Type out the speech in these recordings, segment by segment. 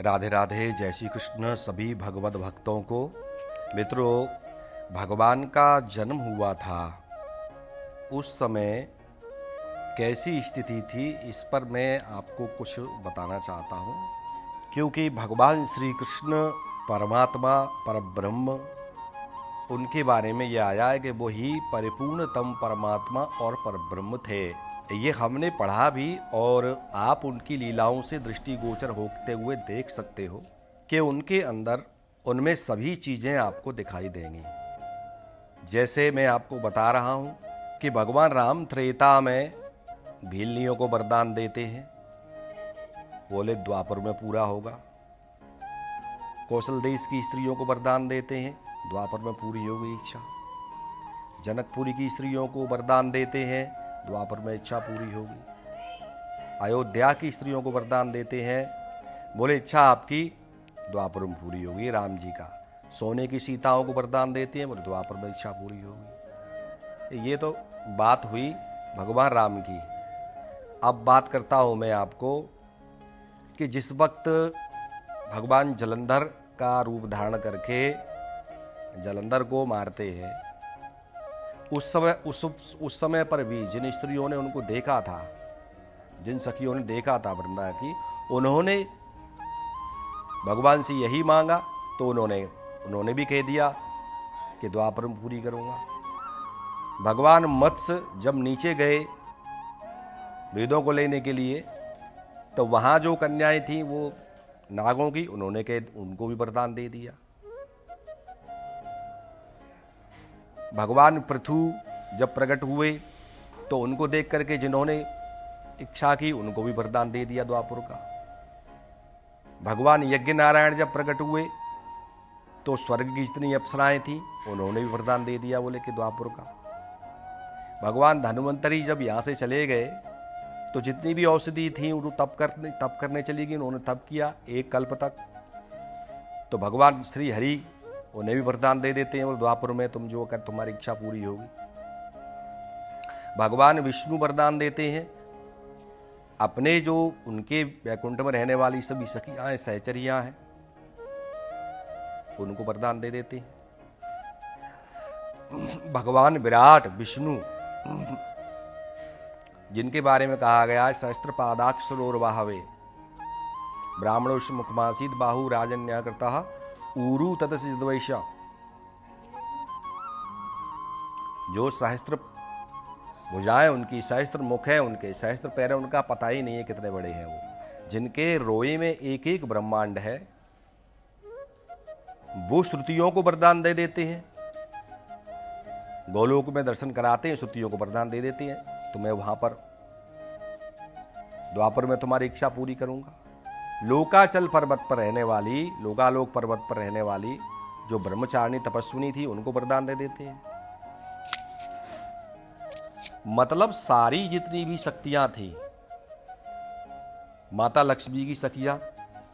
राधे राधे। जय श्री कृष्ण सभी भगवत भक्तों को। मित्रों, भगवान का जन्म हुआ था उस समय कैसी स्थिति थी, इस पर मैं आपको कुछ बताना चाहता हूँ। क्योंकि भगवान श्री कृष्ण परमात्मा परब्रह्म, उनके बारे में यह आया है कि वो ही परिपूर्णतम परमात्मा और परब्रह्म थे। ये हमने पढ़ा भी और आप उनकी लीलाओं से दृष्टिगोचर होते हुए देख सकते हो कि उनके अंदर उनमें सभी चीज़ें आपको दिखाई देंगी। जैसे मैं आपको बता रहा हूँ कि भगवान राम त्रेता में भीलनियों को वरदान देते हैं, बोले द्वापर में पूरा होगा। कौशल देश की स्त्रियों को वरदान देते हैं, द्वापर में पूरी होगी इच्छा। जनकपुरी की स्त्रियों को वरदान देते हैं, द्वापर में इच्छा पूरी होगी। अयोध्या की स्त्रियों को वरदान देते हैं, बोले इच्छा आपकी द्वापर में पूरी होगी। राम जी का सोने की सीताओं को वरदान देते हैं, बोले द्वापर में इच्छा पूरी होगी। ये तो बात हुई भगवान राम की। अब बात करता हूं मैं आपको कि जिस वक्त भगवान जलंधर का रूप धारण करके जलंधर को मारते हैं, उस समय पर भी जिन स्त्रियों ने उनको देखा था, जिन सखियों ने देखा था वृंदा की, उन्होंने भगवान से यही मांगा, तो उन्होंने भी कह दिया कि द्वापर में पूरी करूंगा। भगवान मत्स्य जब नीचे गए वेदों को लेने के लिए, तो वहां जो कन्याएं थी वो नागों की, उनको भी वरदान दे दिया। भगवान पृथु जब प्रकट हुए तो उनको देख करके जिन्होंने इच्छा की उनको भी वरदान दे दिया द्वापर का। भगवान यज्ञ नारायण जब प्रकट हुए तो स्वर्ग की जितनी अप्सराएं थीं उन्होंने भी वरदान दे दिया, बोले कि द्वापर का। भगवान धन्वंतरी जब यहां से चले गए तो जितनी भी औषधि थी उनको तप करने चली गई, उन्होंने तप किया एक कल्प तक। तो भगवान श्री हरि उन्हें भी वरदान दे देते हैं, और द्वापर में तुम जो कर तुम्हारी इच्छा पूरी होगी। भगवान विष्णु वरदान देते हैं, अपने जो उनके वैकुंठ में रहने वाली सभी सखियां हैं, सहचरियां हैं, उनको वरदान दे देते हैं। भगवान विराट विष्णु, जिनके बारे में कहा गया है सहस्त्र पादाक्षरोर्वाहवे ब्राह्मणोश मुखमासीद बाहु राजन्या करता ऊरु ततसिद्वैशा, जो सहस्त्र भुजाएं उनकी, सहस्त्र मुख है उनके, सहस्त्र पैर, उनका पता ही नहीं है कितने बड़े हैं वो। जिनके रोए में एक एक ब्रह्मांड है, वो श्रुतियों को वरदान दे देते हैं। गोलोक में दर्शन कराते हैं, श्रुतियों को वरदान दे देते हैं, तुम्हें वहां पर द्वापर में तुम्हारी इच्छा पूरी करूंगा। लोकाचल पर्वत पर रहने वाली, लोकालोक पर्वत पर रहने वाली जो ब्रह्मचारिणी तपस्विनी थी, उनको वरदान दे देते हैं। मतलब सारी जितनी भी शक्तियां थी, माता लक्ष्मी की सखियां,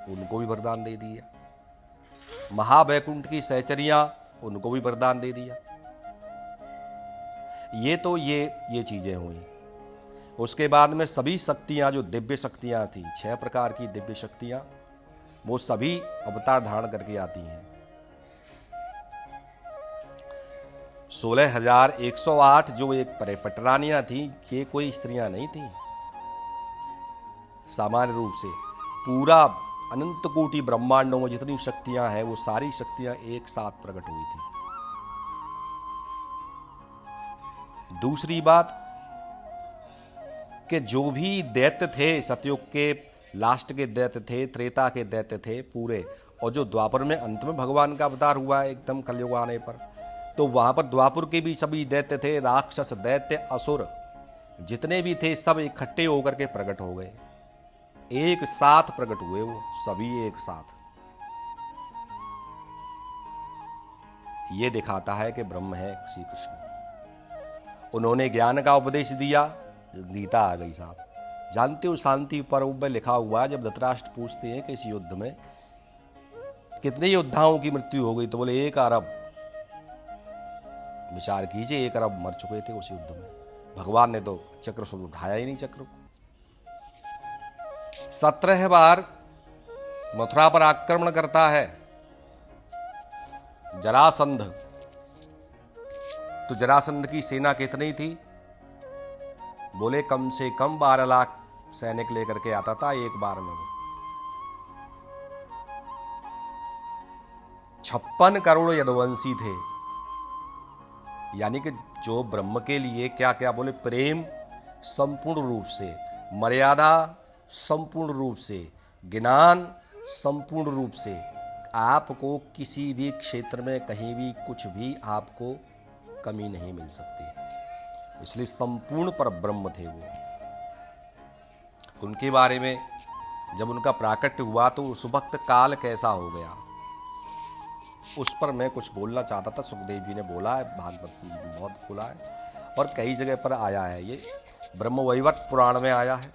उनको भी वरदान दे दिया। महावैकुंठ की सहचरियां, उनको भी वरदान दे दिया। ये चीजें हुई। उसके बाद में सभी शक्तियां, जो दिव्य शक्तियां थी, 6 प्रकार की दिव्य शक्तियां, वो सभी अवतार धारण करके आती हैं। 16,108 जो एक पटरानियां थी, ये कोई स्त्रियां नहीं थी। सामान्य रूप से पूरा अनंत कोटि ब्रह्मांडों में जितनी शक्तियां हैं, वो सारी शक्तियां एक साथ प्रकट हुई थी। दूसरी बात कि जो भी दैत्य थे, सतयुग के लास्ट के दैत्य थे, त्रेता के दैत्य थे पूरे, और जो द्वापर में अंत में भगवान का अवतार हुआ है एकदम कलयुग आने पर, तो वहां पर द्वापर के भी सभी दैत्य थे, राक्षस दैत्य असुर जितने भी थे, सब इकट्ठे होकर के प्रकट हो गए, एक साथ प्रकट हुए, वो सभी एक साथ। ये दिखाता है कि ब्रह्म है श्री कृष्ण। उन्होंने ज्ञान का उपदेश दिया, गीता आ गई साहब। जानते हो शांति पर्व में लिखा हुआ, जब धृतराष्ट्र पूछते हैं कि इस युद्ध में कितने योद्धाओं की मृत्यु हो गई, तो बोले 1 अरब। विचार कीजिए, 1 अरब मर चुके थे उस युद्ध में। भगवान ने तो चक्र से उठाया ही नहीं, चक्र को 17 बार मथुरा पर आक्रमण करता है जरासंध। तो जरासंध की सेना कितनी थी? बोले कम से कम 12 लाख सैनिक लेकर के आता था एक बार में। वो 56 करोड़ यदुवंशी थे। यानी कि जो ब्रह्म के लिए क्या क्या बोले, प्रेम संपूर्ण रूप से, मर्यादा संपूर्ण रूप से, ज्ञान संपूर्ण रूप से, आपको किसी भी क्षेत्र में कहीं भी कुछ भी आपको कमी नहीं मिल सकती। इसलिए संपूर्ण पर ब्रह्म थे वो। उनके बारे में जब उनका प्राकट्य हुआ तो उस वक्त काल कैसा हो गया, उस पर मैं कुछ बोलना चाहता था। सुखदेव जी ने बोला है, भागवत जी ने बहुत बोला है और कई जगह पर आया है। ये ब्रह्मवैवर्त पुराण में आया है,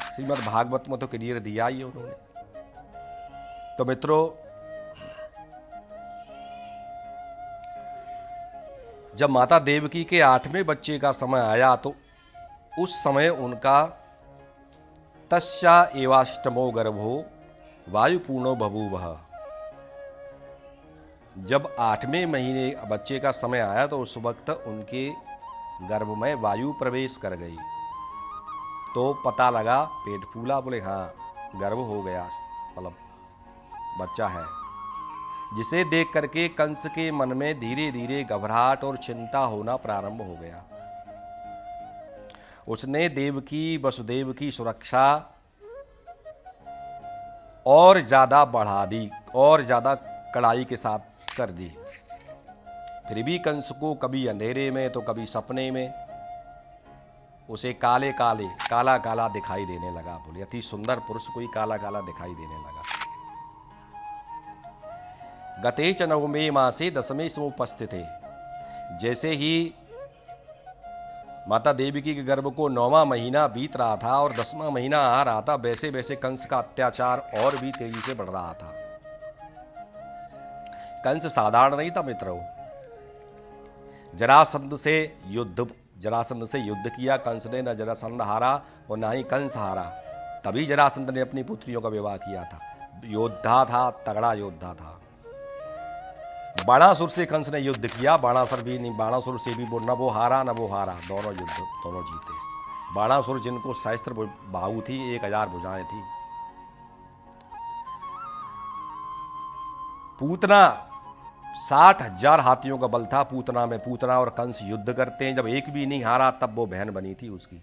श्रीमद् भागवत में तो क्लियर दिया ही उन्होंने। तो मित्रों, जब माता देवकी के 8वें बच्चे का समय आया तो उस समय उनका तस्या एवाष्टमो गर्भो वायुपूर्णो बभूवः। जब 8वें महीने बच्चे का समय आया तो उस वक्त उनके गर्भ में वायु प्रवेश कर गई। तो पता लगा, पेट फूला, बोले हाँ गर्भ हो गया, मतलब बच्चा है। जिसे देख करके कंस के मन में धीरे धीरे घबराहट और चिंता होना प्रारंभ हो गया। उसने देवकी वसुदेव की सुरक्षा और ज्यादा बढ़ा दी और ज्यादा कड़ाई के साथ कर दी। फिर भी कंस को कभी अंधेरे में तो कभी सपने में उसे काले काले काला काला दिखाई देने लगा। बोले अति सुंदर पुरुष कोई काला काला दिखाई देने लगा। गते च नवमे मासे दसवें समुपस्थिते। जैसे ही माता देवकी के गर्भ को 9वां महीना बीत रहा था और 10वां महीना आ रहा था, वैसे वैसे कंस का अत्याचार और भी तेजी से बढ़ रहा था। कंस साधारण नहीं था मित्रों। जरासंध से युद्ध किया कंस ने। न जरासंध हारा और ना ही कंस हारा। तभी जरासंध ने अपनी पुत्रियों का विवाह किया था। योद्धा था, तगड़ा योद्धा था। बाणासुर से कंस ने युद्ध किया। बाणासुर से भी न वो हारा, दोनों जीते। बाणासुर जिनको सहस्त्र बाहु थी, 1000 भुजाएं थी। पूतना 60,000 हाथियों का बल था। पूतना में पूतना और कंस युद्ध करते हैं। जब एक भी नहीं हारा तब वो बहन बनी थी उसकी।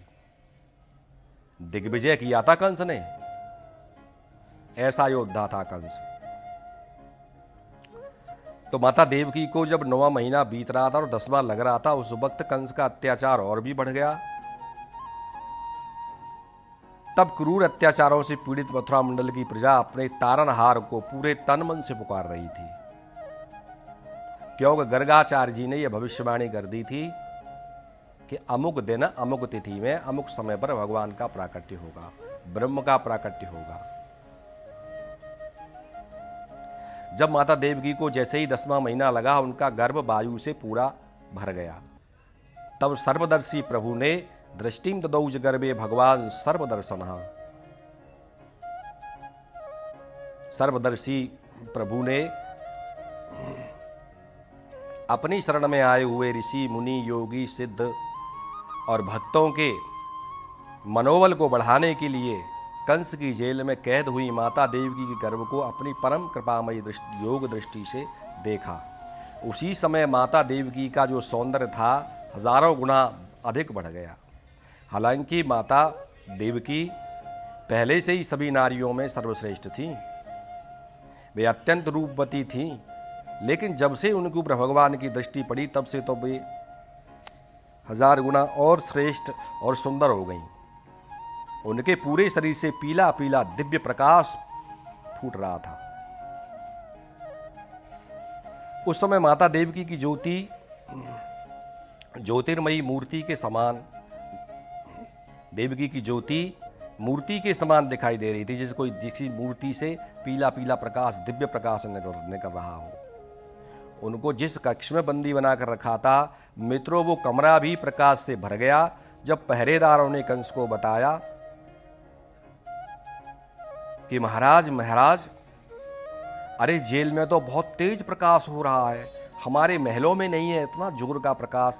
दिग्विजय किया था कंस ने। ऐसा योद्धा था कंस। तो माता देवकी को जब 9वां महीना बीत रहा था और 10वां लग रहा था, उस वक्त कंस का अत्याचार और भी बढ़ गया। तब क्रूर अत्याचारों से पीड़ित मथुरा मंडल की प्रजा अपने तारनहार को पूरे तन मन से पुकार रही थी। क्योंकि गर्गाचार्य जी ने यह भविष्यवाणी कर दी थी कि अमुक दिन अमुक तिथि में अमुक समय पर भगवान का प्राकट्य होगा, ब्रह्म का प्राकट्य होगा। जब माता देवकी को जैसे ही 10वां महीना लगा, उनका गर्भ वायु से पूरा भर गया। तब सर्वदर्शी प्रभु ने दृष्टिम ददौज गर्भे भगवान सर्वदर्शनः। सर्वदर्शी प्रभु ने अपनी शरण में आए हुए ऋषि मुनि योगी सिद्ध और भक्तों के मनोबल को बढ़ाने के लिए कंस की जेल में कैद हुई माता देवकी के गर्भ को अपनी परम कृपामयी योग दृष्टि से देखा। उसी समय माता देवकी का जो सौंदर्य था हजारों गुना अधिक बढ़ गया। हालांकि माता देवकी पहले से ही सभी नारियों में सर्वश्रेष्ठ थीं। वे अत्यंत रूपवती थीं, लेकिन जब से उनके ऊपर भगवान की दृष्टि पड़ी तब से तो वे 1000 गुना और श्रेष्ठ और सुंदर हो गईं। उनके पूरे शरीर से पीला पीला दिव्य प्रकाश फूट रहा था। उस समय माता देवकी की ज्योति ज्योतिर्मयी मूर्ति के समान, देवकी की ज्योति मूर्ति के समान दिखाई दे रही थी, जैसे कोई किसी मूर्ति से पीला पीला प्रकाश, दिव्य प्रकाश निकल रहा हो। उनको जिस कक्ष में बंदी बनाकर रखा था मित्रों, वो कमरा भी प्रकाश से भर गया। जब पहरेदारों ने कंस को बताया कि महाराज महाराज, अरे जेल में तो बहुत तेज प्रकाश हो रहा है, हमारे महलों में नहीं है इतना जोर का प्रकाश,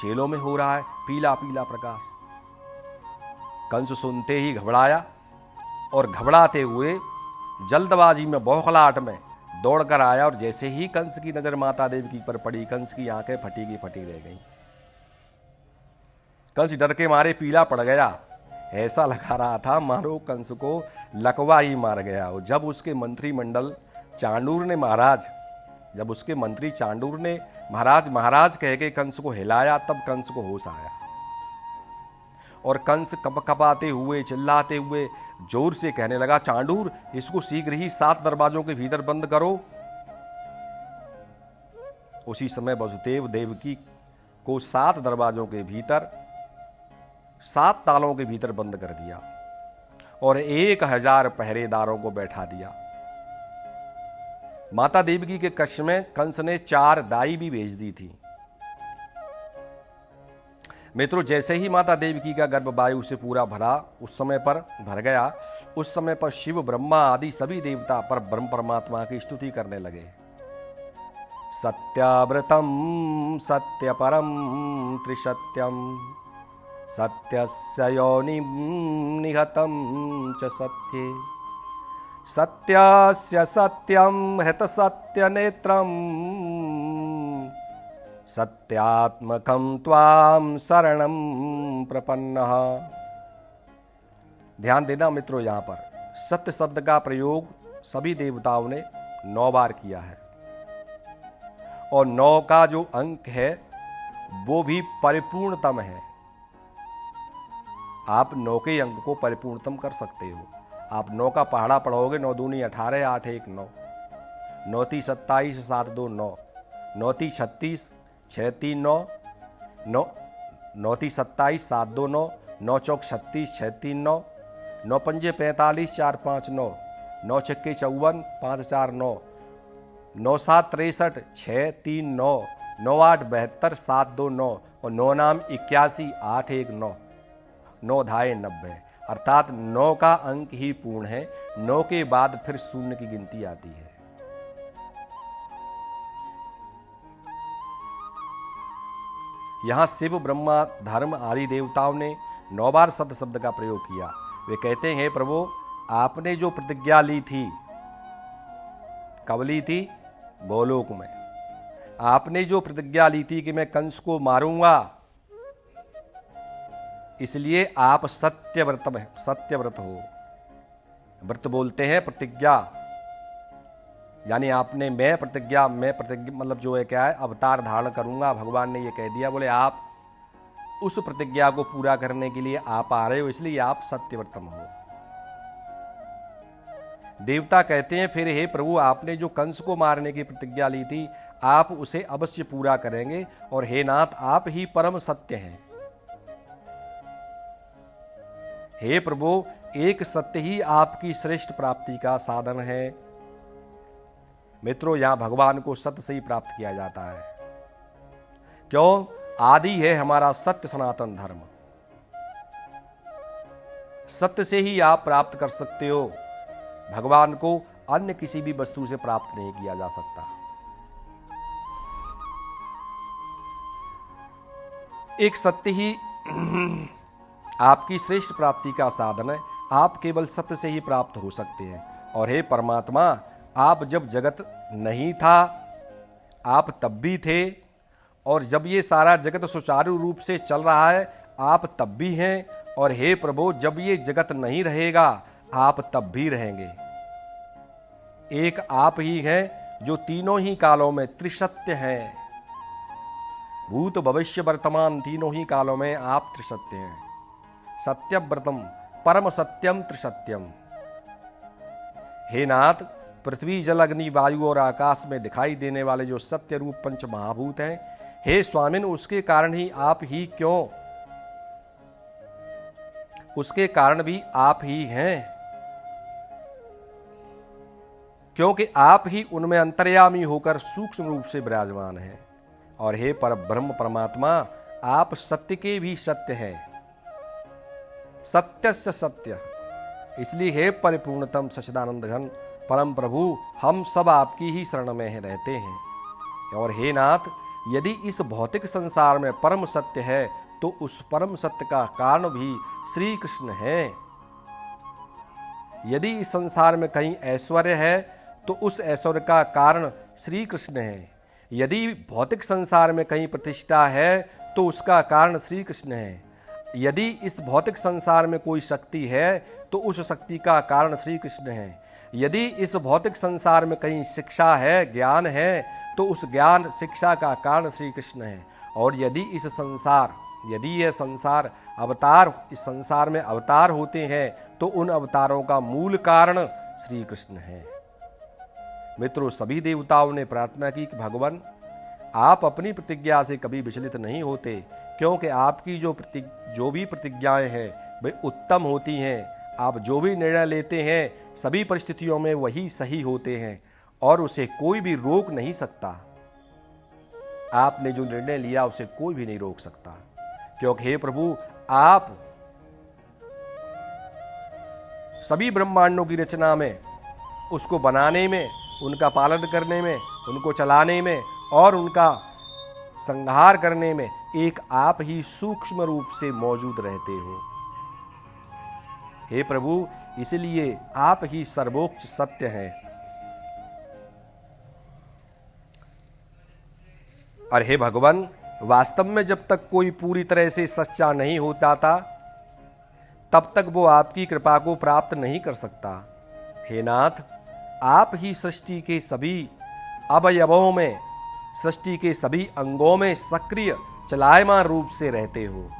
जेलों में हो रहा है पीला पीला प्रकाश। कंस सुनते ही घबराया और घबराते हुए जल्दबाजी में बौखलाहट में दौड़कर आया, और जैसे ही कंस की नजर माता देवकी पर पड़ी, कंस की आंखें फटी की फटी रह गईं। कंस डर के मारे पीला पड़ गया, ऐसा लगा रहा था मानो कंस को लकवा ही मार गया हो। जब उसके मंत्रिमंडल चांडूर ने महाराज महाराज महाराज कह के कंस को हिलाया, तब कंस को होश आया और कंस कपकपाते हुए चिल्लाते हुए जोर से कहने लगा, चांडूर, इसको शीघ्र ही 7 दरवाजों के भीतर बंद करो। उसी समय वसुदेव देवकी को 7 दरवाजों के भीतर 7 तालों के भीतर बंद कर दिया और 1000 पहरेदारों को बैठा दिया। माता देवकी के कक्ष में कंस ने 4 दाई भी भेज दी थी। मित्रों, जैसे ही माता देवकी का गर्भ वायु से पूरा भर गया, उस समय पर शिव ब्रह्मा आदि सभी देवता पर ब्रह्म परमात्मा की स्तुति करने लगे। सत्याव्रतम सत्यपरम त्रिसत्यम सत्यस्य योनिं निहतं च सत्ये सत्यस्य सत्यं हृतसत्यनेत्रम् सत्यात्मकं त्वां शरणं प्रपन्नः। ध्यान देना मित्रों, यहां पर सत्य शब्द का प्रयोग सभी देवताओं ने 9 बार किया है और 9 का जो अंक है वो भी परिपूर्णतम है। आप 9 के अंक को परिपूर्णतम कर सकते हो। आप 9 का पहाड़ा पढ़ोगे, 9 दूनी 18, 8 1 9, 9 ती 27, 7 2 9, 9 ती 36, 6 3 9, 9 ती 27, 7 2 9, 9 चौक 36, 6 3 9, 9 पंजे 45, 4 5 9, 9 छक्के 54, 5 4 9, 9 7 63, 6 3 9, 9 8 72, 7 2 9 और 9 नाम 81, 8 1 9, 9 धाए 90, अर्थात 9 का अंक ही पूर्ण है। 9 के बाद फिर शून्य की गिनती आती है। यहां शिव ब्रह्मा धर्म आदि देवताओं ने 9 बार सत्य शब्द का प्रयोग किया। वे कहते हैं, प्रभु, आपने जो प्रतिज्ञा ली थी, कब ली थी? गोलोक में। आपने जो प्रतिज्ञा ली थी कि मैं कंस को मारूंगा, इसलिए आप सत्यव्रत हो। व्रत बोलते हैं प्रतिज्ञा, यानी आपने मैं प्रतिज्ञा मतलब जो है क्या है, अवतार धारण करूंगा, भगवान ने ये कह दिया। बोले आप उस प्रतिज्ञा को पूरा करने के लिए आप आ रहे हो, इसलिए आप सत्यव्रतम हो। देवता कहते हैं, फिर हे प्रभु, आपने जो कंस को मारने की प्रतिज्ञा ली थी, आप उसे अवश्य पूरा करेंगे, और हे नाथ, आप ही परम सत्य हैं। हे प्रभु, एक सत्य ही आपकी श्रेष्ठ प्राप्ति का साधन है। मित्रों, यहां भगवान को सत्य से ही प्राप्त किया जाता है। क्यों? आदि है हमारा सत्य सनातन धर्म। सत्य से ही आप प्राप्त कर सकते हो। भगवान को अन्य किसी भी वस्तु से प्राप्त नहीं किया जा सकता। एक सत्य ही आपकी श्रेष्ठ प्राप्ति का साधन है। आप केवल सत्य से ही प्राप्त हो सकते हैं। और हे परमात्मा, आप जब जगत नहीं था, आप तब भी थे, और जब ये सारा जगत सुचारू रूप से चल रहा है, आप तब भी हैं। और हे प्रभु, जब ये जगत नहीं रहेगा, आप तब भी रहेंगे। एक आप ही हैं जो तीनों ही कालों में त्रिसत्य हैं। भूत भविष्य वर्तमान तीनों ही कालों में आप त्रिसत्य हैं। सत्यव्रतम परम सत्यम त्रिसत्यम। हे नाथ, पृथ्वी जल अग्नि वायु और आकाश में दिखाई देने वाले जो सत्य रूप पंच महाभूत हैं, हे स्वामिन, उसके कारण ही आप ही क्यों? उसके कारण भी आप ही हैं, क्योंकि आप ही उनमें अंतर्यामी होकर सूक्ष्म रूप से विराजमान हैं। और हे परब्रह्म परमात्मा, आप सत्य के भी सत्य हैं। सत्यस्य सत्य, इसलिए हे परिपूर्णतम सच्चिदानंद घन परम प्रभु, हम सब आपकी ही शरण में रहते हैं। और हे नाथ, यदि इस भौतिक संसार में परम सत्य है तो उस परम सत्य का कारण भी श्री कृष्ण है। यदि इस संसार में कहीं ऐश्वर्य है तो उस ऐश्वर्य का कारण श्री कृष्ण है। यदि भौतिक संसार में कहीं प्रतिष्ठा है तो उसका कारण श्री कृष्ण है। यदि इस भौतिक संसार में कोई शक्ति है तो उस शक्ति का कारण श्री कृष्ण है। यदि इस भौतिक संसार में कहीं शिक्षा है, ज्ञान है, तो उस ज्ञान शिक्षा का कारण श्री कृष्ण है। और यदि यह संसार अवतार, इस संसार में अवतार होते हैं तो उन अवतारों का मूल कारण श्री कृष्ण है। मित्रों, सभी देवताओं ने प्रार्थना की कि भगवान, आप अपनी प्रतिज्ञा से कभी विचलित नहीं होते, क्योंकि आपकी जो भी प्रतिज्ञाएं हैं वे उत्तम होती हैं। आप जो भी निर्णय लेते हैं सभी परिस्थितियों में वही सही होते हैं और उसे कोई भी रोक नहीं सकता। आपने जो निर्णय लिया उसे कोई भी नहीं रोक सकता, क्योंकि हे प्रभु, आप सभी ब्रह्मांडों की रचना में, उसको बनाने में, उनका पालन करने में, उनको चलाने में और उनका संहार करने में एक आप ही सूक्ष्म रूप से मौजूद रहते हो। हे प्रभु, इसलिए आप ही सर्वोच्च सत्य हैं। और हे भगवान, वास्तव में जब तक कोई पूरी तरह से सच्चा नहीं होता था तब तक वो आपकी कृपा को प्राप्त नहीं कर सकता। हे नाथ, आप ही सृष्टि के सभी अवयवों में, सृष्टि के सभी अंगों में सक्रिय चलायमान रूप से रहते हो।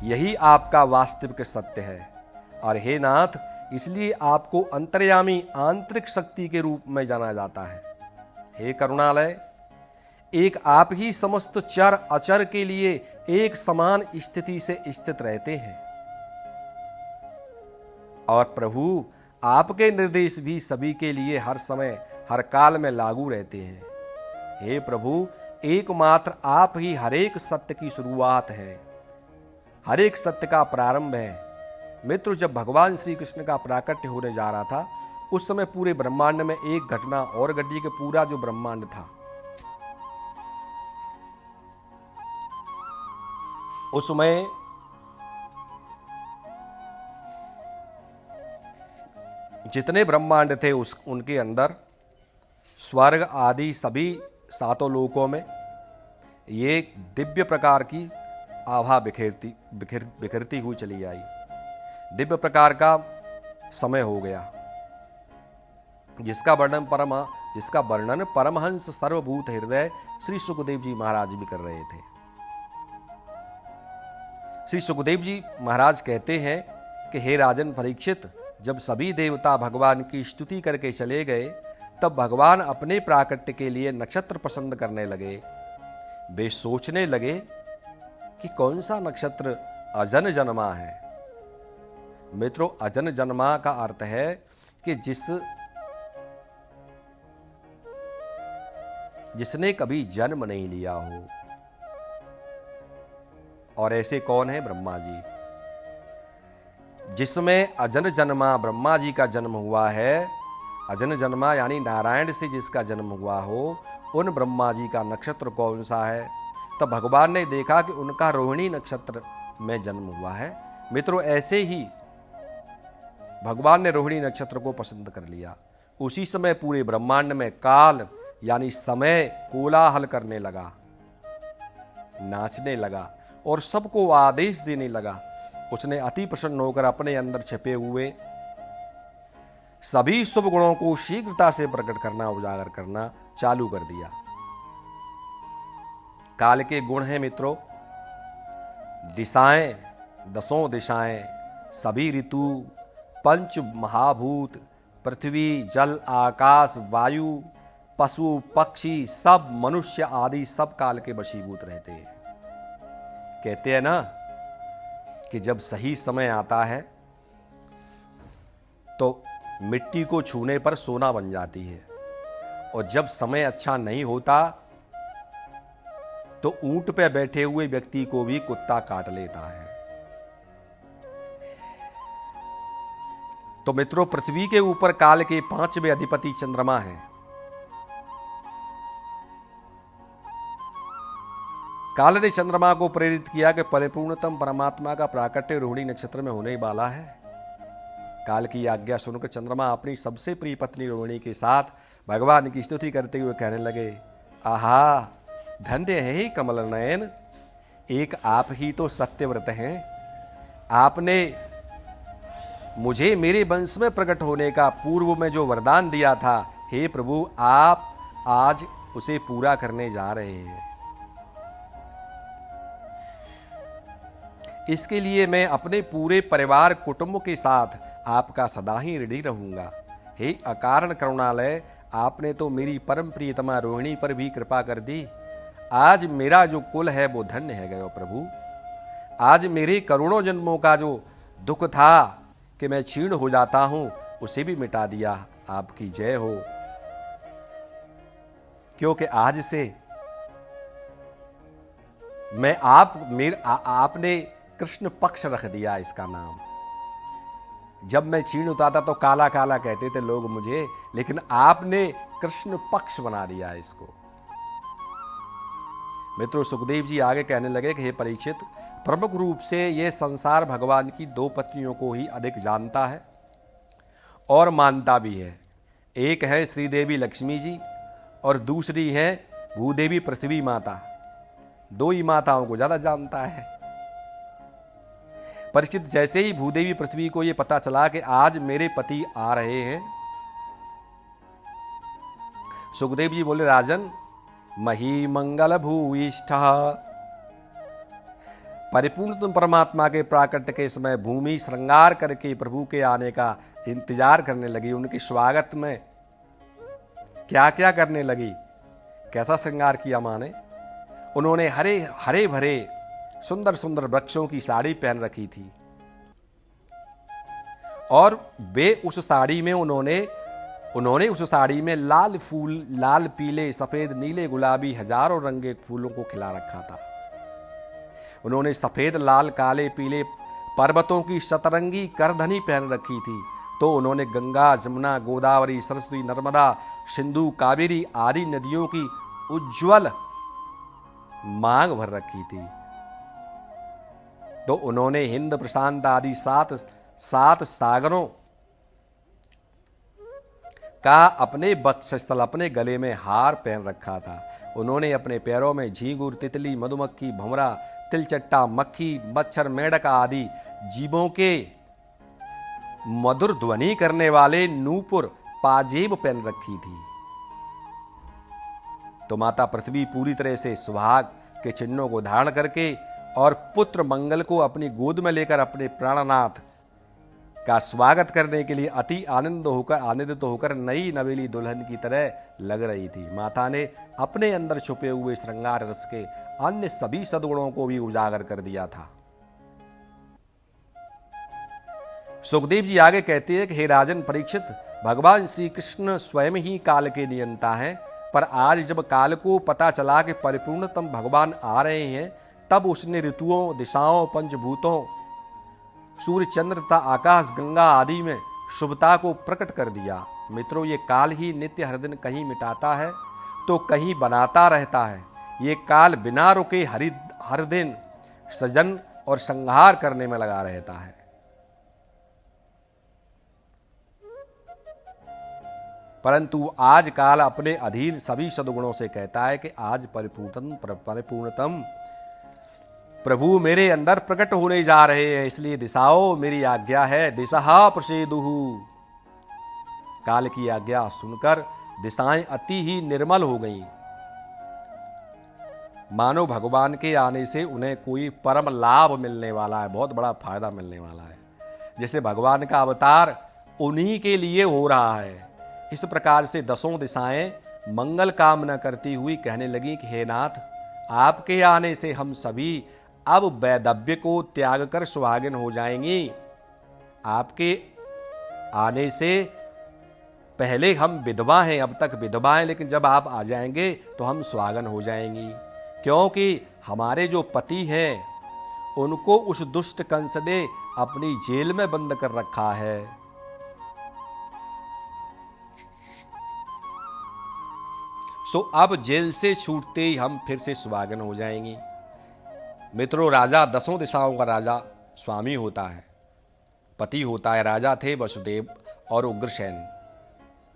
यही आपका वास्तविक सत्य है। और हे नाथ, इसलिए आपको अंतर्यामी आंतरिक शक्ति के रूप में जाना जाता है। हे करुणालय, एक आप ही समस्त चर अचर के लिए एक समान स्थिति से स्थित रहते हैं। और प्रभु, आपके निर्देश भी सभी के लिए हर समय हर काल में लागू रहते हैं। हे प्रभु, एकमात्र आप ही हरेक सत्य की शुरुआत है, हरेक सत्य का प्रारंभ है। मित्र, जब भगवान श्री कृष्ण का प्राकट्य होने जा रहा था उस समय पूरे ब्रह्मांड में एक घटना और घटी कि पूरा जो ब्रह्मांड था उस समय जितने ब्रह्मांड थे उनके अंदर स्वर्ग आदि सभी सातों लोकों में ये दिव्य प्रकार की आभा बिखरती हुई चली आई। दिव्य प्रकार का समय हो गया, जिसका वर्णन परमहंस सर्वभूत हृदय श्री सुखदेव जी महाराज भी कर रहे थे। श्री सुखदेव जी महाराज कहते हैं कि हे राजन परीक्षित, जब सभी देवता भगवान की स्तुति करके चले गए तब भगवान अपने प्राकट्य के लिए नक्षत्र पसंद करने लगे। वे सोचने लगे कि कौन सा नक्षत्र अजन जन्मा है। मित्रों, अजन जन्मा का अर्थ है कि जिसने कभी जन्म नहीं लिया हो। और ऐसे कौन है? ब्रह्मा जी। जिसमें अजन जन्मा ब्रह्मा जी का जन्म हुआ है, अजन जन्मा यानी नारायण से जिसका जन्म हुआ हो, उन ब्रह्मा जी का नक्षत्र कौन सा है? तब भगवान ने देखा कि उनका रोहिणी नक्षत्र में जन्म हुआ है। मित्रों, ऐसे ही भगवान ने रोहिणी नक्षत्र को पसंद कर लिया। उसी समय पूरे ब्रह्मांड में काल यानी समय कोलाहल करने लगा, नाचने लगा और सबको आदेश देने लगा। उसने अति प्रसन्न होकर अपने अंदर छिपे हुए सभी शुभ गुणों को शीघ्रता से प्रकट करना, उजागर करना चालू कर दिया। काल के गुण हैं मित्रों, दिशाएं, दसों दिशाएं, सभी ऋतु, पंच महाभूत, पृथ्वी, जल, आकाश, वायु, पशु, पक्षी, सब मनुष्य आदि सब काल के वशीभूत रहते हैं। कहते हैं ना कि जब सही समय आता है तो मिट्टी को छूने पर सोना बन जाती है, और जब समय अच्छा नहीं होता तो ऊंट पे बैठे हुए व्यक्ति को भी कुत्ता काट लेता है। तो मित्रों, पृथ्वी के ऊपर काल के 5वें अधिपति चंद्रमा हैं। काल ने चंद्रमा को प्रेरित किया कि परिपूर्णतम परमात्मा का प्राकट्य रोहिणी नक्षत्र में होने वाला है। काल की आज्ञा सुनकर चंद्रमा अपनी सबसे प्रिय पत्नी रोहिणी के साथ भगवान की स्तुति करते हुए कहने लगे, आहा, धन्य है ही कमल नयन, एक आप ही तो सत्यव्रत हैं। आपने मुझे मेरे वंश में प्रकट होने का पूर्व में जो वरदान दिया था, हे प्रभु, आप आज उसे पूरा करने जा रहे हैं। इसके लिए मैं अपने पूरे परिवार कुटुंब के साथ आपका सदा ही ऋणी रहूंगा। हे अकारण करुणालय, आपने तो मेरी परम प्रियतमा रोहिणी पर भी कृपा कर दी। आज मेरा जो कुल है वो धन्य है गयो प्रभु। आज मेरे करोड़ों जन्मों का जो दुख था कि मैं क्षीण हो जाता हूं, उसे भी मिटा दिया। आपकी जय हो। क्योंकि आज से मैं आपने कृष्ण पक्ष रख दिया इसका नाम। जब मैं क्षीण होता था तो काला काला कहते थे लोग मुझे, लेकिन आपने कृष्ण पक्ष बना दिया इसको। मित्रों, सुखदेव जी आगे कहने लगे कि हे परीक्षित, प्रमुख रूप से यह संसार भगवान की 2 पत्नियों को ही अधिक जानता है और मानता भी है। एक है श्रीदेवी लक्ष्मी जी और दूसरी है भूदेवी पृथ्वी माता। 2 ही माताओं को ज्यादा जानता है। परीक्षित, जैसे ही भूदेवी पृथ्वी को यह पता चला कि आज मेरे पति आ रहे हैं, सुखदेव जी बोले, राजन, मही मंगल भूयिष्ठ। परिपूर्ण परमात्मा के प्राकट्य के समय भूमि श्रृंगार करके प्रभु के आने का इंतजार करने लगी। उनके स्वागत में क्या क्या करने लगी, कैसा श्रृंगार किया माने। उन्होंने हरे भरे सुंदर सुंदर वृक्षों की साड़ी पहन रखी थी और वे उस साड़ी में उन्होंने उस साड़ी में लाल फूल, लाल पीले सफेद नीले गुलाबी हजारों रंग के फूलों को खिला रखा था। उन्होंने सफेद लाल काले पीले पर्वतों की सतरंगी करधनी पहन रखी थी। तो उन्होंने गंगा, जमुना, गोदावरी, सरस्वती, नर्मदा, सिंधु, कावेरी आदि नदियों की उज्ज्वल मांग भर रखी थी। तो उन्होंने हिंद प्रशांत आदि 7 सागरों का अपने वक्षस्थल, अपने गले में हार पहन रखा था। उन्होंने अपने पैरों में झींगुर, तितली, मधुमक्खी, भंवरा, तिलचट्टा, मक्खी, मच्छर, मेढक आदि जीवों के मधुर ध्वनि करने वाले नूपुर पाजेब पहन रखी थी। तो माता पृथ्वी पूरी तरह से सुहाग के चिन्हों को धारण करके और पुत्र मंगल को अपनी गोद में लेकर अपने प्राणनाथ का स्वागत करने के लिए अति आनंदित होकर नई नवेली दुल्हन की तरह लग रही थी। माता ने अपने अंदर छुपे हुए श्रृंगार रस के अन्य सभी सद्गुणों को भी उजागर कर दिया था। सुखदेव जी आगे कहते हैं कि हे राजन परीक्षित, भगवान श्री कृष्ण स्वयं ही काल के नियंता हैं, पर आज जब काल को पता चला कि परिपूर्णतम भगवान आ रहे हैं, तब उसने ऋतुओं, दिशाओं, पंचभूतों, सूर्य, चंद्र तथा आकाश, गंगा आदि में शुभता को प्रकट कर दिया। मित्रों, ये काल ही नित्य हर दिन कहीं मिटाता है तो कहीं बनाता रहता है। ये काल बिना रुके हर दिन सृजन और संहार करने में लगा रहता है। परंतु आज काल अपने अधीन सभी सद्गुणों से कहता है कि आज परिपूर्णतम प्रभु मेरे अंदर प्रकट होने जा रहे हैं, इसलिए दिशाओं मेरी आज्ञा है, दिशा प्रसेदुहु। काल की आज्ञा सुनकर दिशाएं अति ही निर्मल हो गईं। मानो भगवान के आने से उन्हें कोई परम लाभ मिलने वाला है, बहुत बड़ा फायदा मिलने वाला है। जैसे भगवान का अवतार उन्हीं के लिए हो रहा है। इस प्रकार से 10 दिशाएं मंगल कामना करती हुई कहने लगी कि हे नाथ, आपके आने से हम सभी अब वैधव्य को त्याग कर सुहागिन हो जाएंगी। आपके आने से पहले हम विधवा हैं, अब तक विधवा हैं, लेकिन जब आप आ जाएंगे तो हम सुहागन हो जाएंगी। क्योंकि हमारे जो पति हैं उनको उस दुष्ट कंस ने अपनी जेल में बंद कर रखा है। सो अब जेल से छूटते ही हम फिर से सुहागन हो जाएंगी। मित्रों, राजा दसों दिशाओं का राजा स्वामी होता है, पति होता है। राजा थे वसुदेव और उग्रसेन,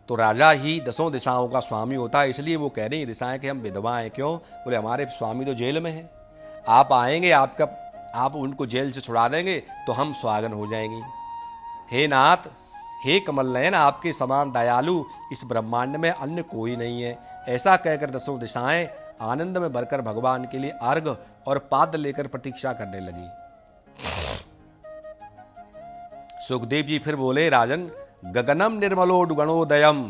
तो राजा ही दसों दिशाओं का स्वामी होता है। इसलिए वो कह रही हैं दिशाएं कि हम विधवा हैं। क्यों? बोले हमारे स्वामी तो जेल में हैं, आप आएंगे, आप उनको जेल से छुड़ा देंगे तो हम सुहागन हो जाएंगी। हे नाथ, हे कमल नयन, आपके समान दयालु इस ब्रह्मांड में अन्य कोई नहीं है। ऐसा कहकर दसों दिशाएं आनंद में भरकर भगवान के लिए अर्घ और पाद लेकर प्रतीक्षा करने लगी। सुखदेव जी फिर बोले, राजन, गगनम निर्मलोड गणोदयम,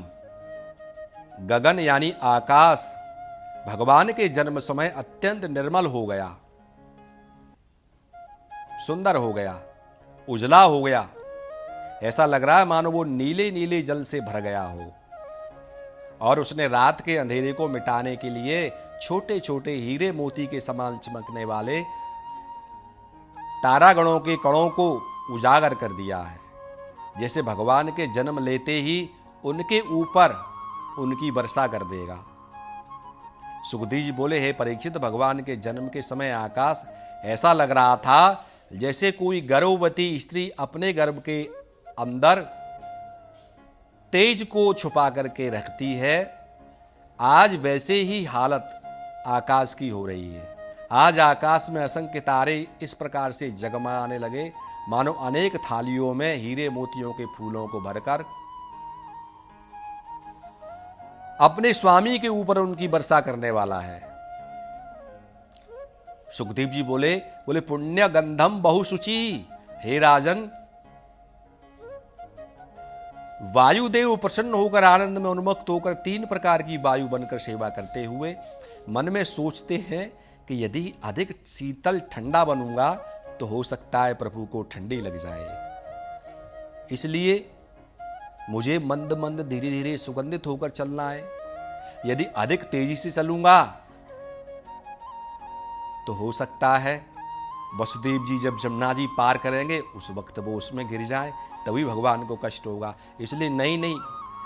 गगन यानी आकाश भगवान के जन्म समय अत्यंत निर्मल हो गया, सुंदर हो गया, उजला हो गया। ऐसा लग रहा है मानो वो नीले नीले जल से भर गया हो। और उसने रात के अंधेरे को मिटाने के लिए छोटे छोटे हीरे मोती के समान चमकने वाले तारागणों के कणों को उजागर कर दिया है, जैसे भगवान के जन्म लेते ही उनके ऊपर उनकी वर्षा कर देगा। सुखदेव जी बोले, हे परीक्षित, भगवान के जन्म के समय आकाश ऐसा लग रहा था जैसे कोई गर्भवती स्त्री अपने गर्भ के अंदर तेज को छुपा करके रखती है। आज वैसे ही हालत आकाश की हो रही है। आज आकाश में असंख्य तारे इस प्रकार से जगमगाने लगे मानो अनेक थालियों में हीरे मोतियों के फूलों को भरकर अपने स्वामी के ऊपर उनकी वर्षा करने वाला है। सुखदेव जी बोले पुण्य गंधम बहुशुचि, हे राजन, वायुदेव प्रसन्न होकर आनंद में उन्मुक्त होकर 3 प्रकार की वायु बनकर सेवा करते हुए मन में सोचते हैं कि यदि अधिक शीतल ठंडा बनूंगा तो हो सकता है प्रभु को ठंडी लग जाए, इसलिए मुझे मंद मंद धीरे धीरे सुगंधित होकर चलना है। यदि अधिक तेजी से चलूंगा तो हो सकता है वसुदेव जी जब जमुना जी पार करेंगे उस वक्त वो उसमें गिर जाए, तभी भगवान को कष्ट होगा। इसलिए नहीं,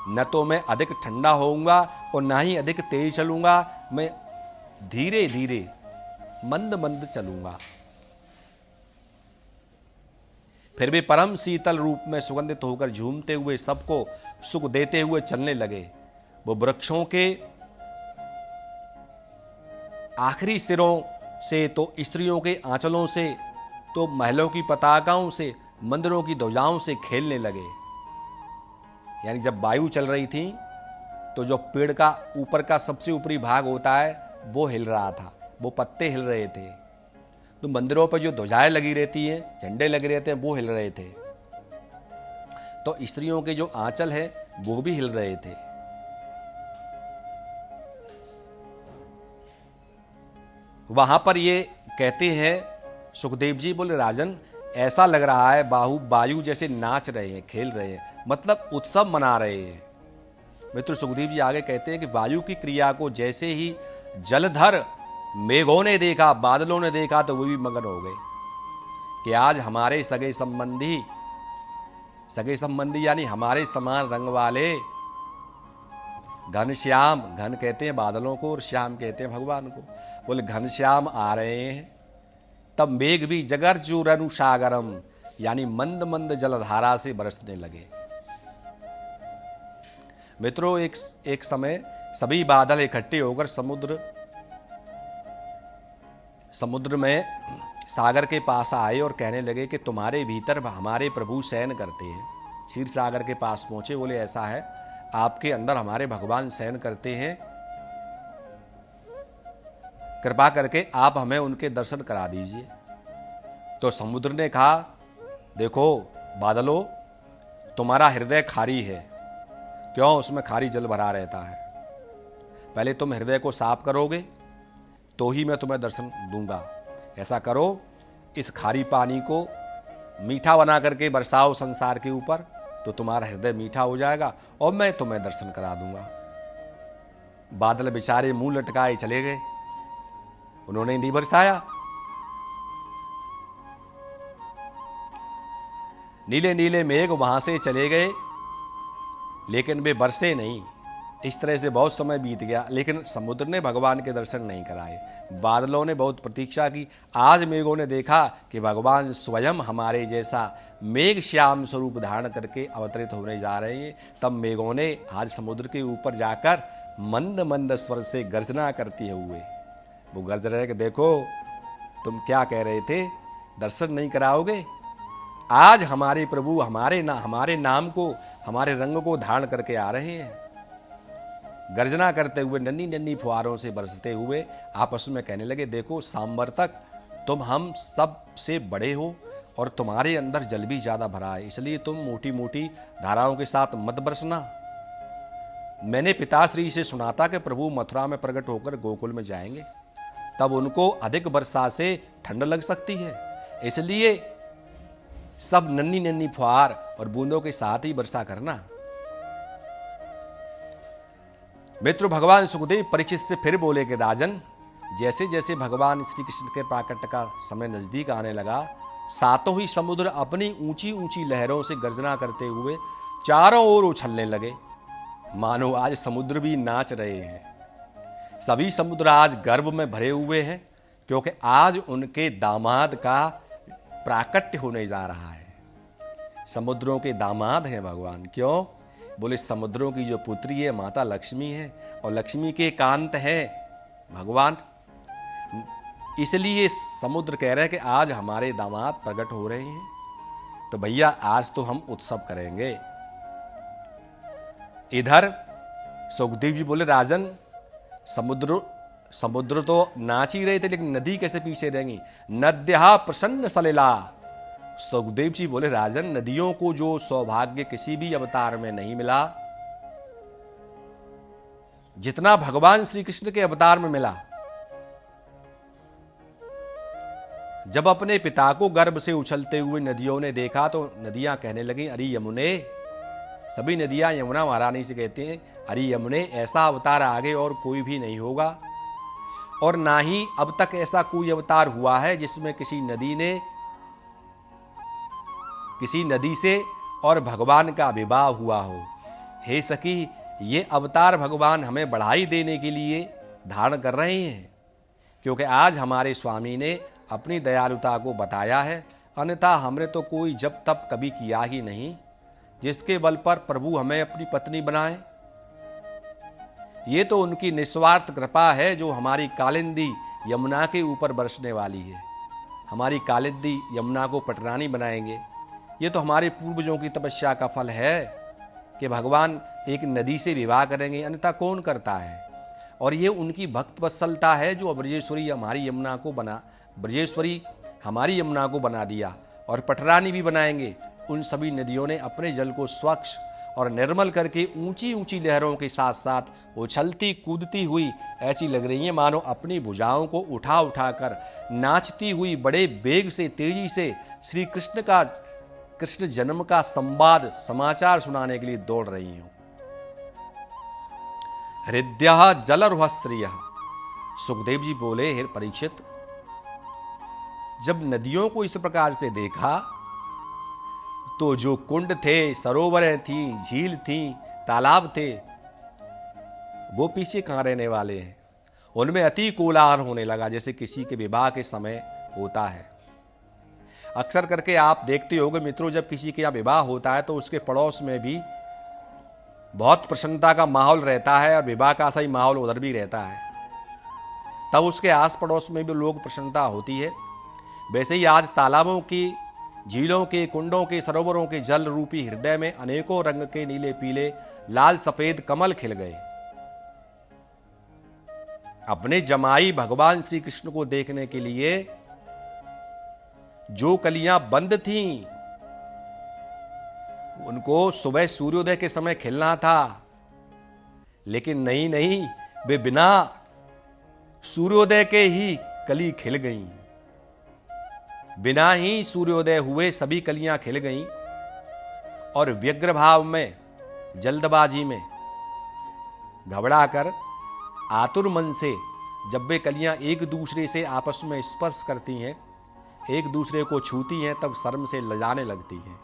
न तो मैं अधिक ठंडा होऊंगा और ना ही अधिक तेज चलूंगा, मैं धीरे धीरे मंद मंद चलूंगा। फिर भी परम शीतल रूप में सुगंधित होकर झूमते हुए सबको सुख देते हुए चलने लगे। वो वृक्षों के आखिरी सिरों से तो स्त्रियों के आंचलों से तो महलों की पताकाओं से मंदिरों की ध्वजाओं से खेलने लगे। यानी जब वायु चल रही थी तो जो पेड़ का ऊपर का सबसे ऊपरी भाग होता है वो हिल रहा था, वो पत्ते हिल रहे थे। तो मंदिरों पर जो ध्वजाएं लगी रहती हैं, झंडे लगे रहते हैं, वो हिल रहे थे। तो स्त्रियों के जो आंचल है वो भी हिल रहे थे। वहां पर ये कहते हैं सुखदेव जी, बोले राजन, ऐसा लग रहा है वायु जैसे नाच रहे हैं, खेल रहे हैं, मतलब उत्सव मना रहे हैं। मित्र सुखदेव जी आगे कहते हैं कि वायु की क्रिया को जैसे ही जलधर मेघों ने देखा, बादलों ने देखा, तो वो भी मगन हो गए कि आज हमारे सगे संबंधी यानी हमारे समान रंग वाले घनश्याम, घन कहते हैं बादलों को और श्याम कहते हैं भगवान को, बोले घनश्याम आ रहे हैं। तब मेघ भी जगर चूरनु सागरम यानी मंद मंद जलधारा से बरसने लगे। मित्रों, एक समय सभी बादल इकट्ठे होकर समुद्र में सागर के पास आए और कहने लगे कि तुम्हारे भीतर हमारे प्रभु शयन करते हैं। क्षीर सागर के पास पहुंचे, बोले ऐसा है, आपके अंदर हमारे भगवान शयन करते हैं, कृपा करके आप हमें उनके दर्शन करा दीजिए। तो समुद्र ने कहा, देखो बादलों, तुम्हारा हृदय खारी है, क्यों? उसमें खारी जल भरा रहता है। पहले तुम हृदय को साफ करोगे तो ही मैं तुम्हें दर्शन दूंगा। ऐसा करो, इस खारी पानी को मीठा बना करके बरसाओ संसार के ऊपर, तो तुम्हारा हृदय मीठा हो जाएगा और मैं तुम्हें दर्शन करा दूंगा। बादल बेचारे मुंह लटकाए चले गए, उन्होंने नहीं बरसाया। नीले नीले मेघ वहां से चले गए, लेकिन वे बरसे नहीं। इस तरह से बहुत समय बीत गया, लेकिन समुद्र ने भगवान के दर्शन नहीं कराए। बादलों ने बहुत प्रतीक्षा की। आज मेघों ने देखा कि भगवान स्वयं हमारे जैसा मेघ श्याम स्वरूप धारण करके अवतरित होने जा रहे हैं। तब मेघों ने आज समुद्र के ऊपर जाकर मंद मंद स्वर से गर्जना करते हुए वो गर्ज रहे कि देखो तुम क्या कह रहे थे, दर्शन नहीं कराओगे। आज हमारे प्रभु हमारे नाम को, हमारे रंग को धारण करके आ रहे हैं। गर्जना करते हुए नन्ही नन्ही फुहारों से बरसते हुए आपस में कहने लगे, देखो सांवर्तक, तुम हम सब से बड़े हो और तुम्हारे अंदर जल भी ज्यादा भरा है, इसलिए तुम मोटी मोटी धाराओं के साथ मत बरसना। मैंने पिताश्री से सुना था कि प्रभु मथुरा में प्रकट होकर गोकुल में जाएंगे, तब उनको अधिक वर्षा से ठंड लग सकती है, इसलिए सब नन्ही नन्ही फुहार और बूंदों के साथ ही वर्षा करना। मित्र भगवान सुखदेव परीक्षित से फिर बोले कि राजन, जैसे जैसे भगवान श्री कृष्ण के प्राकट्य का समय नजदीक आने लगा, सातों ही समुद्र अपनी ऊंची ऊंची लहरों से गर्जना करते हुए चारों ओर उछलने लगे, मानो आज समुद्र भी नाच रहे हैं। सभी समुद्र आज गर्व में भरे हुए हैं, क्योंकि आज उनके दामाद का प्राकट्य होने जा रहा है। समुद्रों के दामाद हैं भगवान। क्यों? बोले समुद्रों की जो पुत्री है माता लक्ष्मी है, और लक्ष्मी के कांत है भगवान। इसलिए समुद्र कह रहे हैं कि आज हमारे दामाद प्रकट हो रहे हैं, तो भैया आज तो हम उत्सव करेंगे। इधर सुखदेव जी बोले, राजन समुद्र तो नाच ही रहे थे, लेकिन नदी कैसे पीछे रहेंगी? नद्या प्रसन्न सलिला। सुखदेव जी बोले, राजन नदियों को जो सौभाग्य किसी भी अवतार में नहीं मिला, जितना भगवान श्री कृष्ण के अवतार में मिला। जब अपने पिता को गर्भ से उछलते हुए नदियों ने देखा तो नदियां कहने लगी, अरे यमुने, सभी नदियां यमुना महारानी से कहते हैं, अरे यमुने, ऐसा अवतार आगे और कोई भी नहीं होगा, और ना ही अब तक ऐसा कोई अवतार हुआ है जिसमें किसी नदी से और भगवान का विवाह हुआ हो। हे सखी, ये अवतार भगवान हमें बढ़ाई देने के लिए धारण कर रहे हैं, क्योंकि आज हमारे स्वामी ने अपनी दयालुता को बताया है, अन्यथा हमने तो कोई जप तप कभी किया ही नहीं जिसके बल पर प्रभु हमें अपनी पत्नी बनाए। ये तो उनकी निस्वार्थ कृपा है जो हमारी कालिंदी यमुना के ऊपर बरसने वाली है। हमारी कालिंदी यमुना को पटरानी बनाएंगे। ये तो हमारे पूर्वजों की तपस्या का फल है कि भगवान एक नदी से विवाह करेंगे, अन्यथा कौन करता है। और ये उनकी भक्त वत्सलता है जो ब्रजेश्वरी हमारी यमुना को बना दिया, और पटरानी भी बनाएंगे। उन सभी नदियों ने अपने जल को स्वच्छ और निर्मल करके ऊंची ऊंची लहरों के साथ साथ उछलती कूदती हुई ऐसी लग रही है मानो अपनी भुजाओं को उठा उठाकर नाचती हुई बड़े वेग से, तेजी से श्री कृष्ण जन्म का संवाद समाचार सुनाने के लिए दौड़ रही हूं। हृदय जलरुहस्त्रिय। सुखदेव जी बोले, हे परीक्षित, जब नदियों को इस प्रकार से देखा तो जो कुंड थे, सरोवरें थी, झील थी, तालाब थे, वो पीछे कहां रहने वाले हैं। उनमें अति कोलाहल होने लगा, जैसे किसी के विवाह के समय होता है। अक्सर करके आप देखते होंगे मित्रों, जब किसी के यहाँ विवाह होता है तो उसके पड़ोस में भी बहुत प्रसन्नता का माहौल रहता है, और विवाह का सही माहौल उधर भी रहता है, तब उसके आस पड़ोस में भी लोग प्रसन्नता होती है। वैसे ही आज तालाबों की, झीलों के, कुंडों के, सरोवरों के जल रूपी हृदय में अनेकों रंग के नीले पीले लाल सफेद कमल खिल गए। अपने जमाई भगवान श्री कृष्ण को देखने के लिए जो कलियां बंद थीं, उनको सुबह सूर्योदय के समय खिलना था, लेकिन नहीं, वे बिना सूर्योदय के ही कली खिल गईं। बिना ही सूर्योदय हुए सभी कलियां खिल गईं, और व्यग्र भाव में, जल्दबाजी में, घबराकर, आतुर मन से जब वे कलियां एक दूसरे से आपस में स्पर्श करती हैं, एक दूसरे को छूती हैं, तब शर्म से लजाने लगती हैं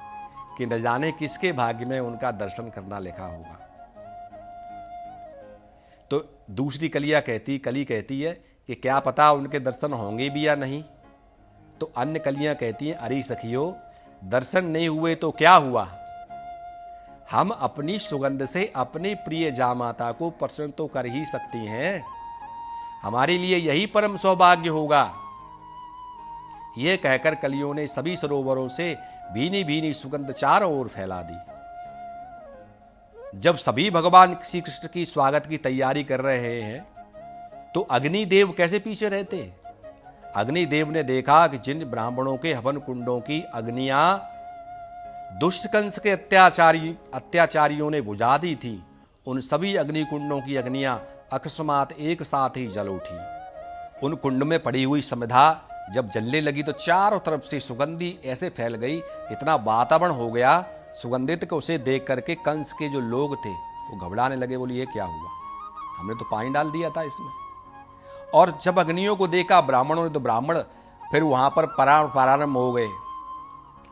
कि न जाने किसके भाग्य में उनका दर्शन करना लिखा होगा। तो दूसरी कली कहती है कि क्या पता उनके दर्शन होंगे भी या नहीं। तो अन्य कलियां कहती हैं, अरे सखियो, दर्शन नहीं हुए तो क्या हुआ, हम अपनी सुगंध से अपने प्रिय जामाता को प्रसन्न तो कर ही सकती हैं, हमारे लिए यही परम सौभाग्य होगा। यह कहकर कलियों ने सभी सरोवरों से भीनी भीनी सुगंध चारों ओर फैला दी। जब सभी भगवान श्री कृष्ण की स्वागत की तैयारी कर रहे हैं तो अग्निदेव कैसे पीछे रहते। अग्निदेव ने देखा कि जिन ब्राह्मणों के हवन कुंडों की अग्नियां दुष्ट कंस के अत्याचारियों ने बुझा दी थी, उन सभी अग्नि कुंडों की अग्नियां अकस्मात एक साथ ही जल उठी। उन कुंड में पड़ी हुई समिधा जब जलने लगी तो चारों तरफ से सुगंधी ऐसे फैल गई, इतना वातावरण हो गया सुगंधित को उसे देख करके कंस के जो लोग थे वो घबराने लगे, बोले ये क्या हुआ, हमने तो पानी डाल दिया था इसमें। और जब अग्नियों को देखा ब्राह्मणों ने तो ब्राह्मण फिर वहां पर प्रारंभ हो गए।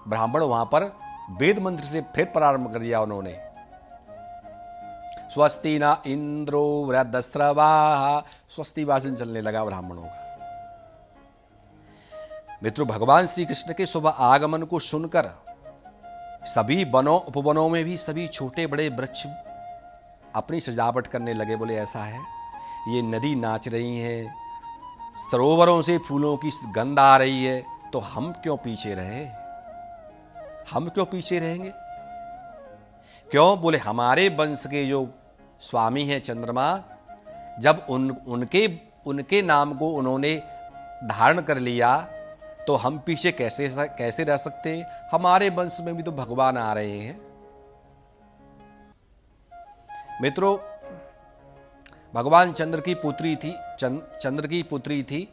ब्राह्मण वहां पर वेद मंत्र से फिर प्रारंभ कर दिया उन्होंने। स्वस्ति न इंद्रो वृद्धस्रवाः, स्वस्ति वाचन चलने लगा ब्राह्मणों का। मित्रों, भगवान श्री कृष्ण के शुभ आगमन को सुनकर सभी वनों उपवनों में भी सभी छोटे बड़े वृक्ष अपनी सजावट करने लगे। बोले ऐसा है, ये नदी नाच रही है, सरोवरों से फूलों की गंध आ रही है, तो हम क्यों पीछे रहे, हम क्यों पीछे रहेंगे। क्यों, बोले हमारे वंश के जो स्वामी हैं चंद्रमा, जब उनके नाम को उन्होंने धारण कर लिया तो हम पीछे कैसे रह सकते हैं, हमारे वंश में भी तो भगवान आ रहे हैं। मित्रों, भगवान चंद्र की पुत्री थी,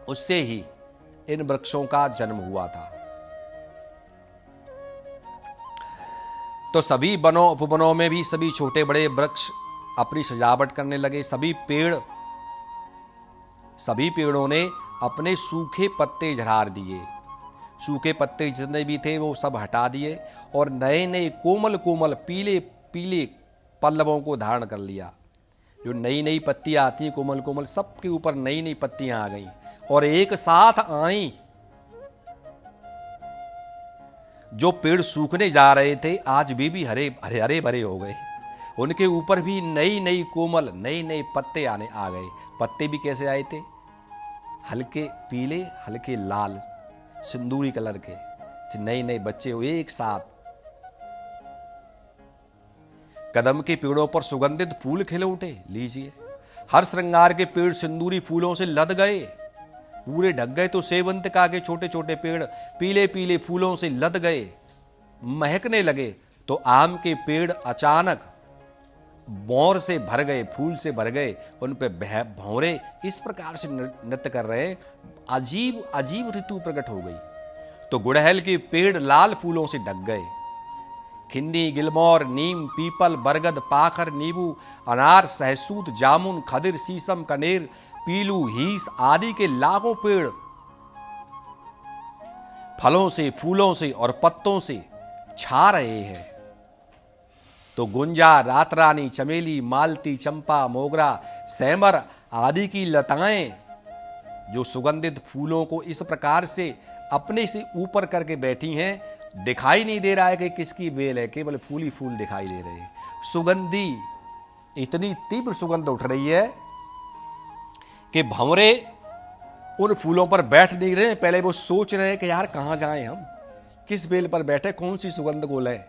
उससे ही इन वृक्षों का जन्म हुआ था। तो सभी वनों उपवनों में भी सभी छोटे बड़े वृक्ष अपनी सजावट करने लगे। सभी पेड़ों ने अपने सूखे पत्ते झड़ार दिए, सूखे पत्ते जितने भी थे वो सब हटा दिए और नए नए कोमल कोमल पीले पीले पल्लवों को धारण कर लिया। जो नई नई पत्तियां आती हैं कोमल कोमल, सबके ऊपर नई नई पत्तियां आ गई और एक साथ आई। जो पेड़ सूखने जा रहे थे आज भी हरे भरे हो गए, उनके ऊपर भी नई नई कोमल नए नए पत्ते आ गए। पत्ते भी कैसे आए थे, हल्के पीले हल्के लाल सिंदूरी कलर के, नए नए बच्चे हुए एक साथ। कदम के पेड़ों पर सुगंधित फूल खिले उठे, लीजिए। हर श्रृंगार के पेड़ सिंदूरी फूलों से लद गए, पूरे ढक गए। तो सेवंतिका के छोटे छोटे पेड़ पीले पीले फूलों से लद गए, महकने लगे। तो आम के पेड़ अचानक मोर से भर गए, फूल से भर गए, उन पे भौरे इस प्रकार से नृत्य कर रहे। अजीब अजीब ऋतु प्रकट हो गई। तो गुड़हल के पेड़ लाल फूलों से ढक गए। खिंडी, गिलमोर, नीम, पीपल, बरगद, पाखर, नींबू, अनार, सहसूत, जामुन, खदिर, शीशम, कनेर, पीलू, हीस आदि के लाखों पेड़ फलों से, फूलों से और पत्तों से छा रहे हैं। तो गुंजा, रातरानी, चमेली, मालती, चंपा, मोगरा, सैमर आदि की लताएं जो सुगंधित फूलों को इस प्रकार से अपने से ऊपर करके बैठी हैं, दिखाई नहीं दे रहा है कि किसकी बेल है, केवल फूल ही फूल दिखाई दे रहे हैं। सुगंधी इतनी तीव्र सुगंध उठ रही है कि भंवरे उन फूलों पर बैठ नहीं रहे। पहले वो सोच रहे हैं कि यार कहां जाएं हम, किस बेल पर बैठे, कौन सी सुगंध को लें।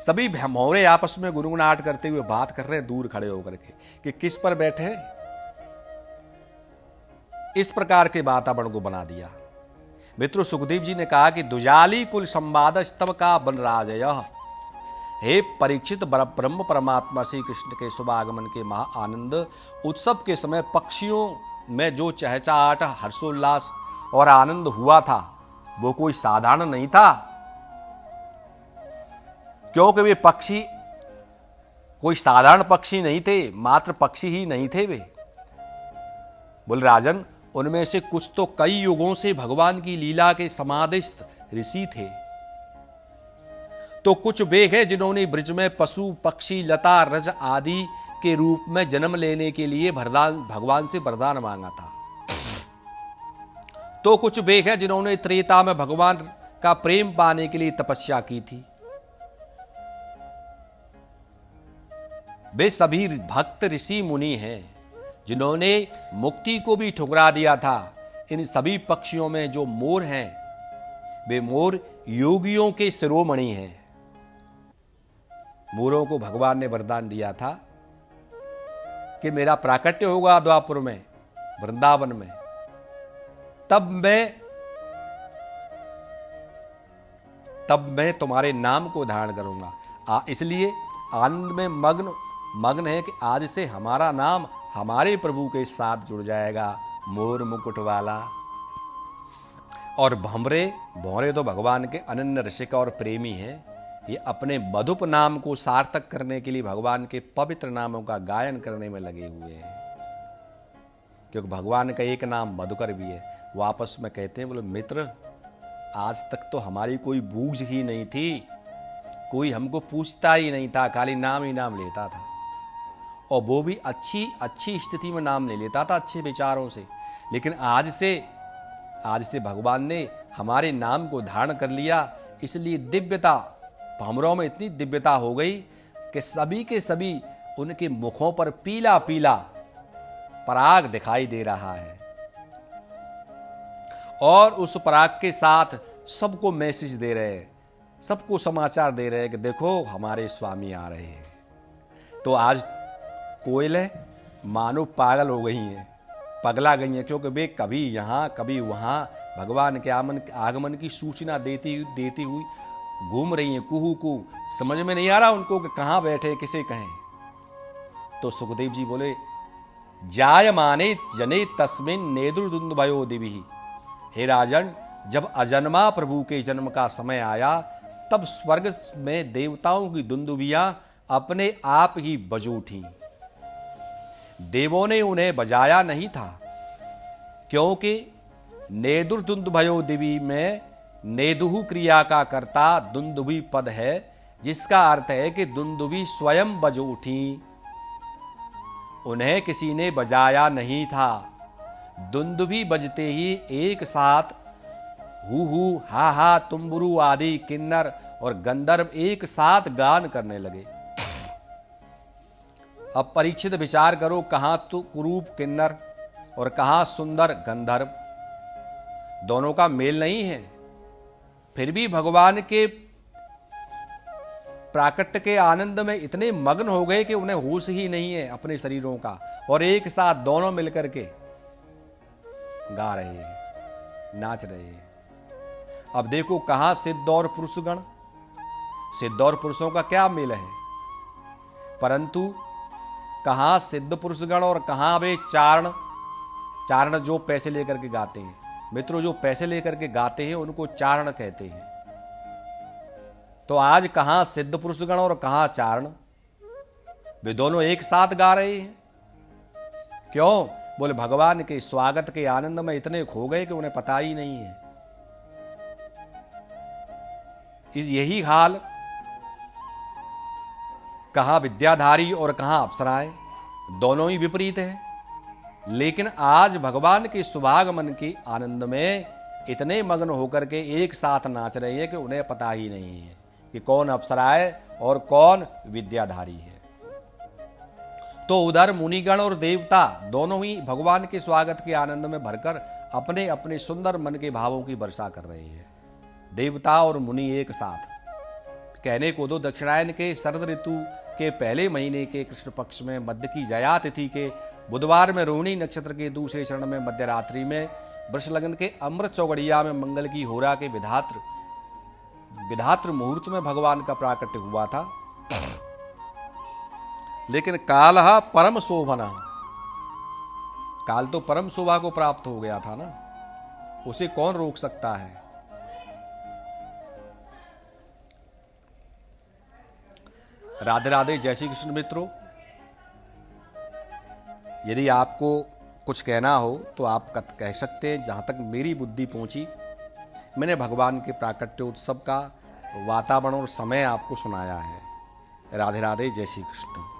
सभी भंवरे आपस में गुनगुनाहट करते हुए बात कर रहे हैं दूर खड़े होकर के कि किस पर बैठे। इस प्रकार के वातावरण को बना दिया। मित्रों, सुखदेव जी ने कहा कि दुजाली कुल संवाद स्तव का बनराजय। हे परीक्षित, ब्रह्म परमात्मा श्री कृष्ण के शुभ आगमन के महा आनंद उत्सव के समय पक्षियों में जो चहचहाट, हर्षोल्लास और आनंद हुआ था वो कोई साधारण नहीं था। क्योंकि वे पक्षी कोई साधारण पक्षी नहीं थे, मात्र पक्षी ही नहीं थे वे। बोल राजन, उनमें से कुछ तो कई युगों से भगवान की लीला के समाधिस्थ ऋषि थे। तो कुछ वे हैं जिन्होंने ब्रज में पशु पक्षी लता रज आदि के रूप में जन्म लेने के लिए भगवान से वरदान मांगा था। तो कुछ वे हैं जिन्होंने त्रेता में भगवान का प्रेम पाने के लिए तपस्या की थी। वे सभी भक्त ऋषि मुनि हैं जिन्होंने मुक्ति को भी ठुकरा दिया था। इन सभी पक्षियों में जो मोर हैं वे मोर योगियों के शिरोमणि हैं। मोरों को भगवान ने वरदान दिया था कि मेरा प्राकट्य होगा द्वापर में, वृंदावन में, तब मैं तुम्हारे नाम को धारण करूंगा। इसलिए आनंद में मग्न है कि आज से हमारा नाम हमारे प्रभु के साथ जुड़ जाएगा, मोर मुकुट वाला। और भौरे तो भगवान के अनन्य रसिक और प्रेमी हैं। ये अपने मधुप नाम को सार्थक करने के लिए भगवान के पवित्र नामों का गायन करने में लगे हुए हैं, क्योंकि भगवान का एक नाम मधुकर भी है। वो आपस में कहते हैं, बोले मित्र, आज तक तो हमारी कोई बूझ ही नहीं थी, कोई हमको पूछता ही नहीं था, खाली नाम ही नाम लेता था, और वो भी अच्छी स्थिति में नाम ले लेता था, अच्छे विचारों से। लेकिन आज से भगवान ने हमारे नाम को धारण कर लिया, इसलिए दिव्यता, भंवरों में इतनी दिव्यता हो गई कि सभी के सभी उनके मुखों पर पीला पीला पराग दिखाई दे रहा है, और उस पराग के साथ सबको मैसेज दे रहे हैं, सबको समाचार दे रहे हैं कि देखो हमारे स्वामी आ रहे हैं। तो आज कोयलें मानो पागल हो गई हैं, पगला गई हैं, क्योंकि वे कभी यहाँ कभी वहाँ भगवान के आगमन की सूचना देती हुई घूम रही हैं, कुहू कू। समझ में नहीं आ रहा उनको कि कहाँ बैठे, किसे कहें। तो सुखदेव जी बोले, जायमाने जने तस्मिन नेदुर्दुंदुभयो दिवि। हे राजन, जब अजन्मा प्रभु के जन्म का समय आया, तब स्वर्ग में देवताओं की दुंदुभियां अपने आप ही बज उठी। देवों ने उन्हें बजाया नहीं था, क्योंकि नेदुर्दुंदुभयो दिवि में नेदुहु क्रिया का कर्ता दुंदुभि पद है, जिसका अर्थ है कि दुंदुभि स्वयं बज उठी, उन्हें किसी ने बजाया नहीं था। दुंदुभि बजते ही एक साथ हु हा हा तुम्बुरु आदि किन्नर और गंधर्व एक साथ गान करने लगे। अब परीक्षित विचार करो, कहां तो कुरूप किन्नर और कहां सुंदर गंधर्व, दोनों का मेल नहीं है। फिर भी भगवान के प्राकट्य के आनंद में इतने मग्न हो गए कि उन्हें होश ही नहीं है अपने शरीरों का, और एक साथ दोनों मिलकर के गा रहे हैं, नाच रहे हैं। अब देखो, कहां सिद्ध और पुरुषगण, सिद्ध और पुरुषों का क्या मेल है, परंतु कहां सिद्ध पुरुषगण और कहां वे चारण जो पैसे लेकर के गाते हैं। मित्रों, जो पैसे लेकर के गाते हैं उनको चारण कहते हैं। तो आज कहां सिद्ध पुरुषगण और कहां चारण, वे दोनों एक साथ गा रहे हैं। क्यों? बोले भगवान के स्वागत के आनंद में इतने खो गए कि उन्हें पता ही नहीं है। यही हाल कहां विद्याधारी और कहां अप्सराएं, दोनों ही विपरीत हैं। लेकिन आज भगवान के शुभागमन के आनंद में इतने मग्न होकर के एक साथ नाच रहे हैं कि उन्हें पता ही नहीं है कि कौन अप्सराएं और कौन विद्याधारी है। तो उधर मुनिगण और देवता दोनों ही भगवान के स्वागत के आनंद में भरकर अपने अपने सुंदर मन के भावों की वर्षा कर रहे हैं। देवता और मुनि एक साथ। कहने को दो, दक्षिणायन के शरद ऋतु के पहले महीने के कृष्ण पक्ष में मध्य की जया तिथि के बुधवार में रोहिणी नक्षत्र के दूसरे चरण में मध्यरात्रि में वृष लगन के अमृत चौगड़िया में मंगल की होरा के विधात्र मुहूर्त में भगवान का प्राकट्य हुआ था। लेकिन कालः परम शोभना, काल तो परम शोभा को प्राप्त हो गया था ना, उसे कौन रोक सकता है। राधे राधे। जय श्री कृष्ण। मित्रों, यदि आपको कुछ कहना हो तो आप कह सकते हैं। जहां तक मेरी बुद्धि पहुंची, मैंने भगवान के प्राकट्य उत्सव का वातावरण और समय आपको सुनाया है। राधे राधे, जय श्री कृष्ण।